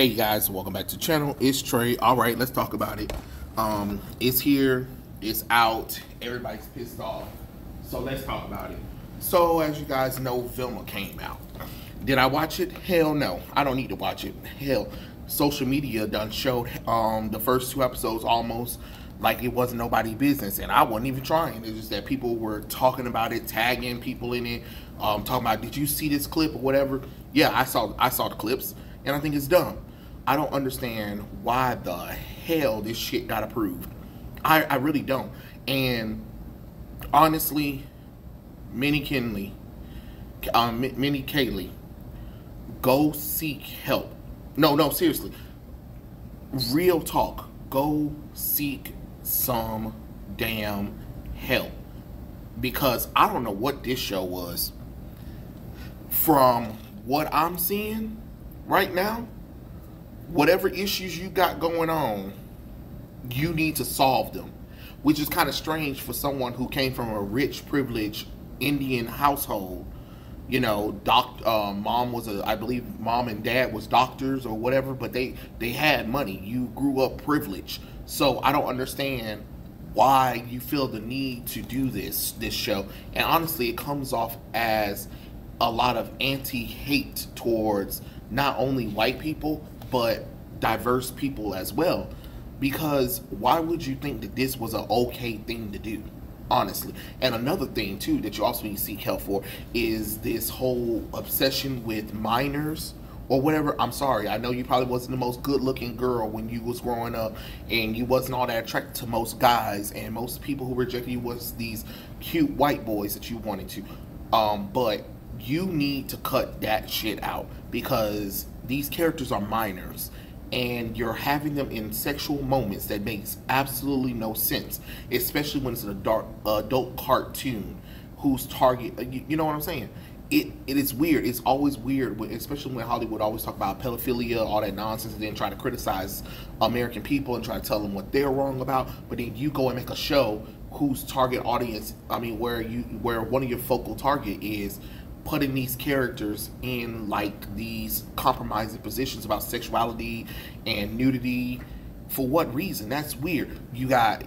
Hey guys, welcome back to the channel. It's Trey. Alright, let's talk about it. It's here, it's out, everybody's pissed off. So let's talk about it. So as you guys know, Velma came out. Did I watch it? Hell no. I don't need to watch it. Hell, social media done showed the first 2 episodes almost like it wasn't nobody's business, and I wasn't even trying. It's just that people were talking about it, tagging people in it, talking about, did you see this clip or whatever? Yeah, I saw the clips. And I think it's dumb. I don't understand why the hell this shit got approved. I really don't. And honestly, Mindy Kaling, go seek help. No, seriously. Real talk. Go seek some damn help. Because I don't know what this show was. From what I'm seeing right now, whatever issues you got going on, you need to solve them, which is kind of strange for someone who came from a rich, privileged Indian household. You know, mom was I believe mom and dad was doctors or whatever, but they had money. You grew up privileged, so I don't understand why you feel the need to do this show. And honestly, it comes off as a lot of anti-hate towards not only white people, but diverse people as well. Because why would you think that this was an okay thing to do? Honestly. And another thing, too, that you also need to seek help for is this whole obsession with minors or whatever. I'm sorry, I know you probably wasn't the most good-looking girl when you was growing up, and you wasn't all that attracted to most guys, and most people who rejected you was these cute white boys that you wanted to. But you need to cut that shit out, because these characters are minors and you're having them in sexual moments that makes absolutely no sense, especially when it's an adult cartoon whose target, you know what I'm saying? It is weird. It's always weird, especially when Hollywood always talk about pedophilia, all that nonsense, and then try to criticize American people and try to tell them what they're wrong about. But then you go and make a show whose target audience, where one of your focal target is putting these characters in like these compromising positions about sexuality and nudity. For what reason? That's weird. You got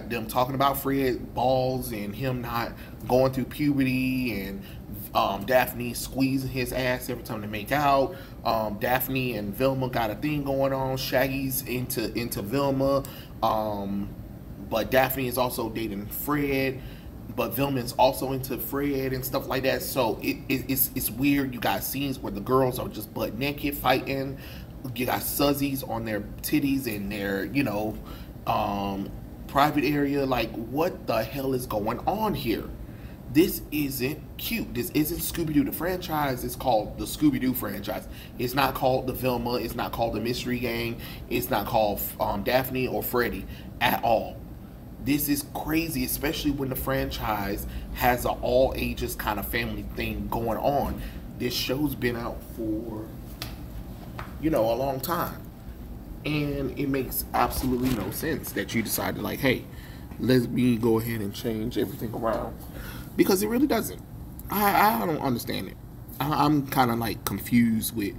them talking about Fred balls and him not going through puberty, and Daphne squeezing his ass every time they make out. Daphne and Velma got a thing going on. Shaggy's into Velma, but Daphne is also dating Fred. But Velma is also into Fred and stuff like that. So it's weird. You got scenes where the girls are just butt naked fighting. You got suzzies on their titties in their, private area. Like, what the hell is going on here? This isn't cute. This isn't Scooby-Doo. The franchise is called the Scooby-Doo franchise. It's not called the Velma. It's not called the Mystery Gang. It's not called Daphne or Freddy at all. This is crazy, especially when the franchise has an all ages kind of family thing going on. This show's been out for, a long time. And it makes absolutely no sense that you decided, like, hey, let me go ahead and change everything around. Because it really doesn't. I don't understand it. I'm kind of like confused with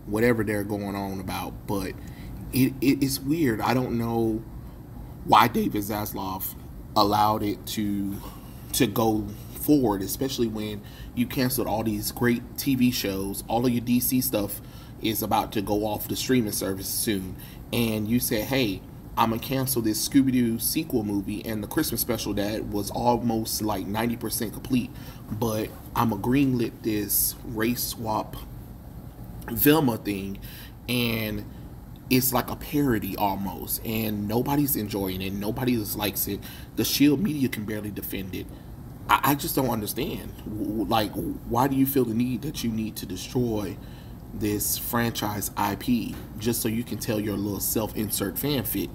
whatever they're going on about. But it's weird. I don't know why David Zaslav allowed it to go forward, especially when you canceled all these great TV shows. All of your DC stuff is about to go off the streaming service soon, and you said, hey, I'm gonna cancel this Scooby-Doo sequel movie and the Christmas special that was almost like 90% complete, but I'm gonna greenlit this race swap Velma thing, and it's like a parody almost, and nobody's enjoying it. Nobody likes it. The Shield media can barely defend it. I just don't understand. Like, why do you feel the need that you need to destroy this franchise IP just so you can tell your little self-insert fanfic?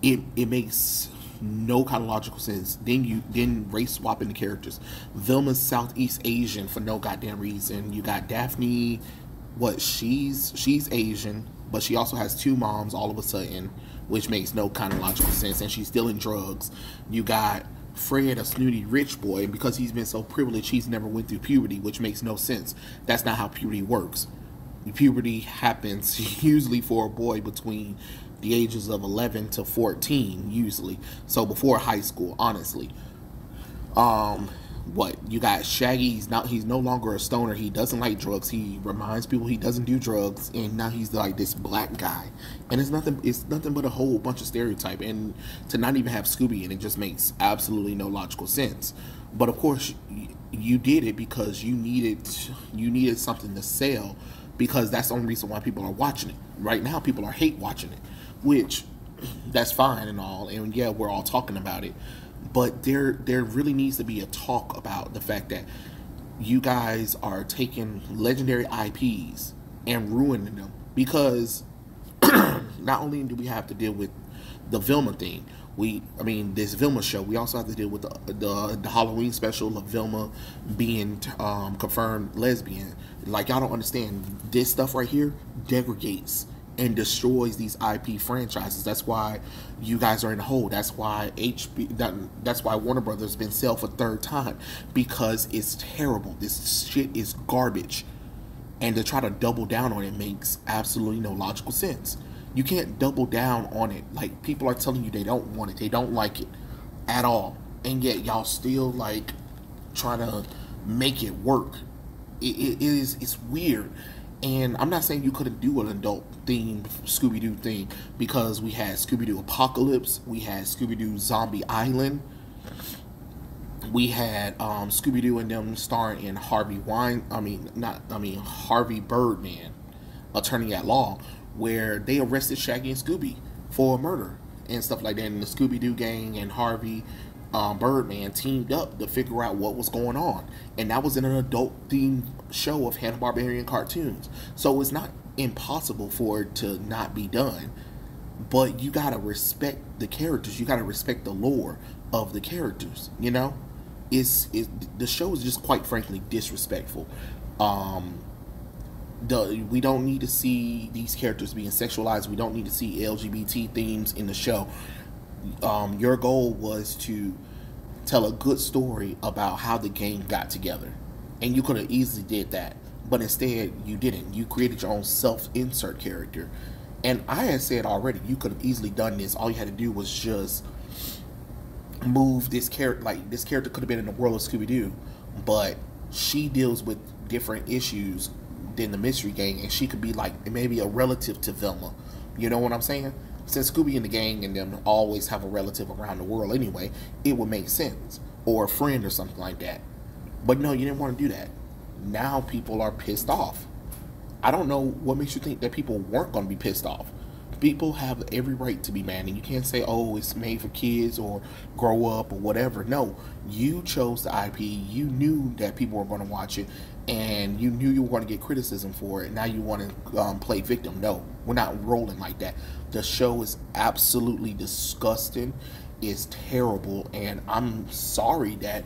It makes no kind of logical sense. Then race swapping the characters. Velma's Southeast Asian for no goddamn reason. You got Daphne, she's Asian, but she also has 2 moms all of a sudden, which makes no kind of logical sense, and she's dealing drugs. You got Fred, a snooty rich boy, and because he's been so privileged, he's never went through puberty, which makes no sense. That's not how puberty works. puberty happens usually for a boy between the ages of 11 to 14 usually, so before high school, honestly. um what you got, Shaggy, he's no longer a stoner, he doesn't like drugs, he reminds people he doesn't do drugs, and now he's like this black guy, and it's nothing but a whole bunch of stereotype, and to not even have Scooby in it just makes absolutely no logical sense. But of course you did it because you needed something to sell, because that's the only reason why people are watching it right now. People are hate watching it, which that's fine and all, and yeah, we're all talking about it, but there really needs to be a talk about the fact that you guys are taking legendary IPs and ruining them, because not only do we have to deal with the Velma thing, this Velma show, we also have to deal with the Halloween special of Velma being confirmed lesbian. Like, y'all don't understand, this stuff right here degrades and destroys these IP franchises. That's why you guys are in the hole. That's why that's why Warner Brothers been sell for third time, because it's terrible. This shit is garbage, and to try to double down on it makes absolutely no logical sense. You can't double down on it. Like, people are telling you they don't want it, they don't like it at all, and yet y'all still like trying to make it work. It's weird. And I'm not saying you couldn't do an adult themed Scooby-Doo thing, because we had Scooby-Doo Apocalypse, we had Scooby-Doo Zombie Island, we had Scooby-Doo and them starring in Harvey Birdman, attorney at law, where they arrested Shaggy and Scooby for murder and stuff like that. And the Scooby-Doo gang and Harvey Birdman teamed up to figure out what was going on, and that was in an adult-themed show of Hanna-Barbarian cartoons. So it's not impossible for it to not be done, but you gotta respect the characters. You gotta respect the lore of the characters. You know, the show is just, quite frankly, disrespectful. We don't need to see these characters being sexualized. We don't need to see LGBT themes in the show. Your goal was to tell a good story about how the gang got together, and you could have easily did that, but instead you didn't. You created your own self-insert character, and I had said already, you could have easily done this. All you had to do was just move this character. Like, this character could have been in the world of Scooby-Doo, but she deals with different issues than the Mystery Gang, and she could be like maybe a relative to Velma. You know what I'm saying? Since Scooby and the gang and them always have a relative around the world anyway, it would make sense. Or a friend or something like that. But no, you didn't want to do that. Now people are pissed off. I don't know what makes you think that people weren't going to be pissed off. People have every right to be mad, and you can't say, oh, it's made for kids or grow up or whatever. No, you chose the IP. You knew that people were going to watch it, and you knew you were going to get criticism for it. Now you want to play victim. No, we're not rolling like that. The show is absolutely disgusting. It's terrible, and I'm sorry that,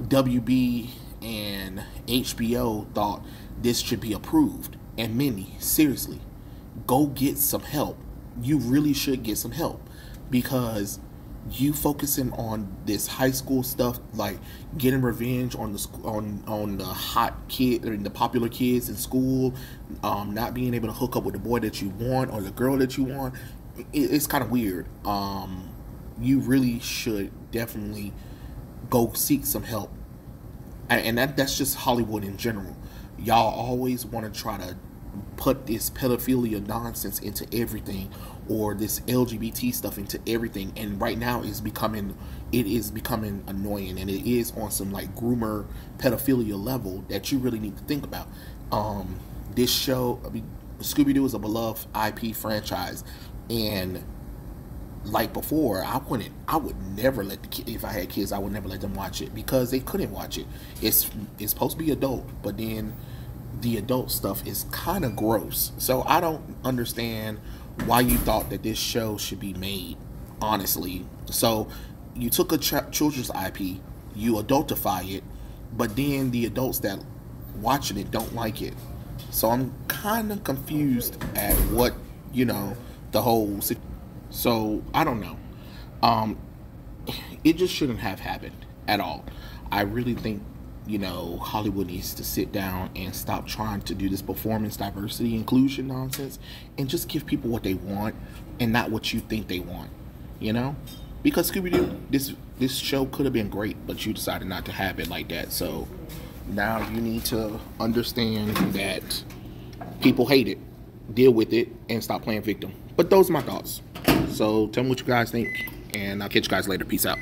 WB and HBO thought this should be approved. And Mindy, seriously, go get some help. You really should get some help, because you focusing on this high school stuff, like getting revenge on the hot kid or the popular kids in school, not being able to hook up with the boy that you want or the girl that you want. It's kind of weird. You really should definitely go seek some help, and that's just Hollywood in general. Y'all always want to try to put this pedophilia nonsense into everything, or this LGBT stuff into everything, and right now it is becoming annoying, and it is on some like groomer pedophilia level that you really need to think about. This show, Scooby-Doo is a beloved IP franchise, and like before, I would never let if I had kids, I would never let them watch it, because they couldn't watch it. It's supposed to be adult, but then the adult stuff is kind of gross. So I don't understand why you thought that this show should be made, honestly. So you took a children's IP, you adultify it, but then the adults that watching it don't like it. So I'm kind of confused at what, the whole situation. So I don't know. It just shouldn't have happened at all. I really think you know, Hollywood needs to sit down and stop trying to do this performance diversity inclusion nonsense and just give people what they want and not what you think they want, you know? Because Scooby-Doo, this show could have been great, but you decided not to have it like that. So now you need to understand that people hate it, deal with it, and stop playing victim. But those are my thoughts. So tell me what you guys think, and I'll catch you guys later. Peace out.